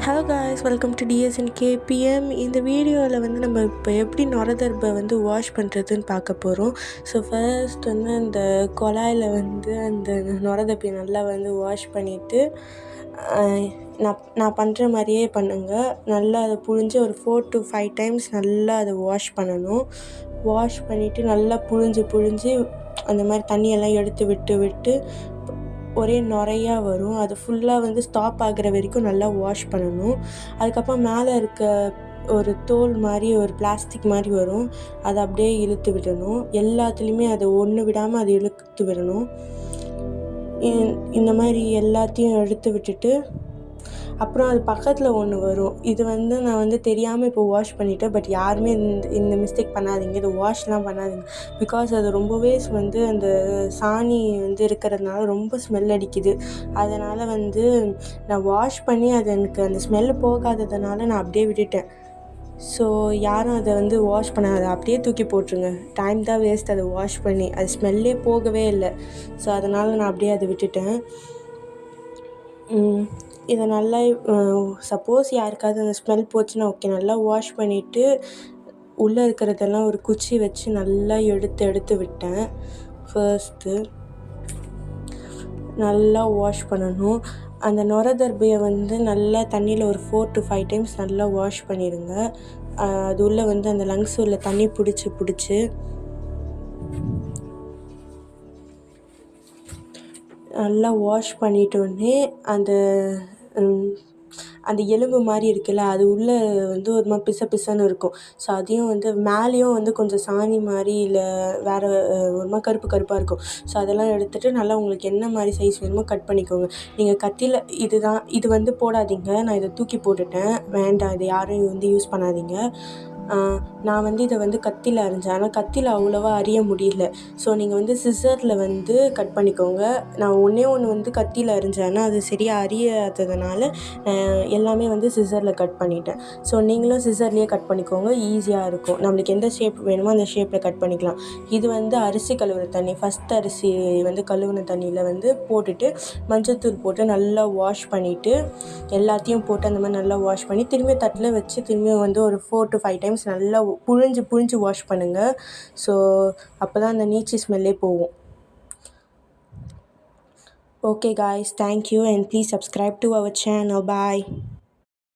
Hello guys, welcome to TSN KPM. இந்த வீடியோவில் வந்து நம்ம இப்போ எப்படி நுரதர்பை வந்து வாஷ் பண்ணுறதுன்னு பார்க்க போகிறோம். ஸோ ஃபர்ஸ்ட் வந்து அந்த குழாயில் வந்து அந்த நுரதர்பையை நல்லா வந்து வாஷ் பண்ணிவிட்டு நான் பண்ணுற மாதிரியே பண்ணுங்கள். நல்லா அதை புழிஞ்சு ஒரு 4 to 5 டைம்ஸ் நல்லா அதை வாஷ் பண்ணணும். வாஷ் பண்ணிவிட்டு நல்லா புழிஞ்சு அந்த மாதிரி தண்ணியெல்லாம் எடுத்து விட்டு ஒரே நுரையா வரும். அது ஃபுல்லாக வந்து ஸ்டாப் ஆகிற வரைக்கும் நல்லா வாஷ் பண்ணணும். அதுக்கப்புறம் மேலே இருக்க ஒரு தோல் மாதிரி ஒரு பிளாஸ்டிக் மாதிரி வரும், அதை அப்படியே இழுத்து விடணும். எல்லாத்துலேயுமே அதை ஒன்று விடாமல் அதை இழுத்து விடணும். இந்த மாதிரி எல்லாத்தையும் எடுத்து விட்டுட்டு அப்புறம் அது பக்கத்தில் ஒன்று வரும். இது வந்து நான் வந்து தெரியாமல் இப்போ வாஷ் பண்ணிவிட்டேன். பட் யாருமே இந்த மிஸ்டேக் பண்ணாதீங்க. இது வாஷ்லாம் பண்ணாதீங்க. பிகாஸ் அது ரொம்பவே வந்து அந்த சாணி வந்து இருக்கிறதுனால ரொம்ப ஸ்மெல் அடிக்குது. அதனால் வந்து நான் வாஷ் பண்ணி அது எனக்கு அந்த ஸ்மெல் போகாததுனால நான் அப்படியே விட்டுட்டேன். ஸோ யாரும் அதை வந்து வாஷ் பண்ணாத, அப்படியே தூக்கி போட்டுருங்க. டைம் தான் வேஸ்ட் அதை வாஷ் பண்ணி. அது ஸ்மெல்லே போகவே இல்லை. ஸோ அதனால் நான் அப்படியே அதை விட்டுட்டேன். இதை நல்லா சப்போஸ் யாருக்காவது அந்த ஸ்மெல் போச்சுன்னா ஓகே, நல்லா வாஷ் பண்ணிவிட்டு உள்ளே இருக்கிறதெல்லாம் ஒரு குச்சி வச்சு நல்லா எடுத்து விட்டேன். ஃபர்ஸ்ட்டு நல்லா வாஷ் பண்ணணும். அந்த நுரதர்பையை வந்து நல்லா தண்ணியில் ஒரு 4 to 5 டைம்ஸ் நல்லா வாஷ் பண்ணிடுங்க. அது உள்ளே வந்து அந்த லங்ஸ் உள்ள தண்ணி பிடிச்சி நல்லா வாஷ் பண்ணிட்டோடனே அந்த எலும்பு மாதிரி இருக்குல்ல, அது உள்ளே வந்து ஒரு மாதிரி பிசன்னு இருக்கும். ஸோ அதையும் வந்து மேலேயும் வந்து கொஞ்சம் சாணி மாதிரி இல்லை வேறு ஒரு மாதிரி கருப்பாக இருக்கும். ஸோ அதெல்லாம் எடுத்துகிட்டு நல்லா உங்களுக்கு என்ன மாதிரி சைஸ் வேணுமோ கட் பண்ணிக்கோங்க. நீங்கள் கத்தியில் இது வந்து போடாதீங்க. நான் இதை தூக்கி போட்டுட்டேன். வேண்டாம், இதை யாரும் வந்து யூஸ் பண்ணாதீங்க. நான் வந்து இதை வந்து கத்தியில் அரிஞ்சேன். ஆனால் கத்தியில் அவ்வளோவா அரிய முடியல. ஸோ நீங்கள் வந்து சிசரில் வந்து கட் பண்ணிக்கோங்க. நான் ஒன்று வந்து கத்தியில் அரிஞ்சேன். ஆனால் அது சரியாக அரியாததுனால எல்லாமே வந்து சிசரில் கட் பண்ணிட்டேன். ஸோ நீங்களும் சிசர்லேயே கட் பண்ணிக்கோங்க, ஈஸியாக இருக்கும். நம்மளுக்கு எந்த ஷேப் வேணுமோ அந்த ஷேப்பில் கட் பண்ணிக்கலாம். இது வந்து அரிசி கழுவுற தண்ணி. ஃபஸ்ட் அரிசி வந்து கழுவுன தண்ணியில் வந்து போட்டுட்டு மஞ்சள்தூள் போட்டு நல்லா வாஷ் பண்ணிவிட்டு எல்லாத்தையும் போட்டு அந்த மாதிரி நல்லா வாஷ் பண்ணி திரும்பி தட்டில் வச்சு திரும்பி வந்து ஒரு 4 to 5 டைம்ஸ் நல்லா புழிஞ்சு வாஷ் பண்ணுங்கள். ஸோ அப்போ தான் அந்த நீச்சி ஸ்மெல்லே போகும். Okay guys, thank you and please subscribe to our channel. Bye.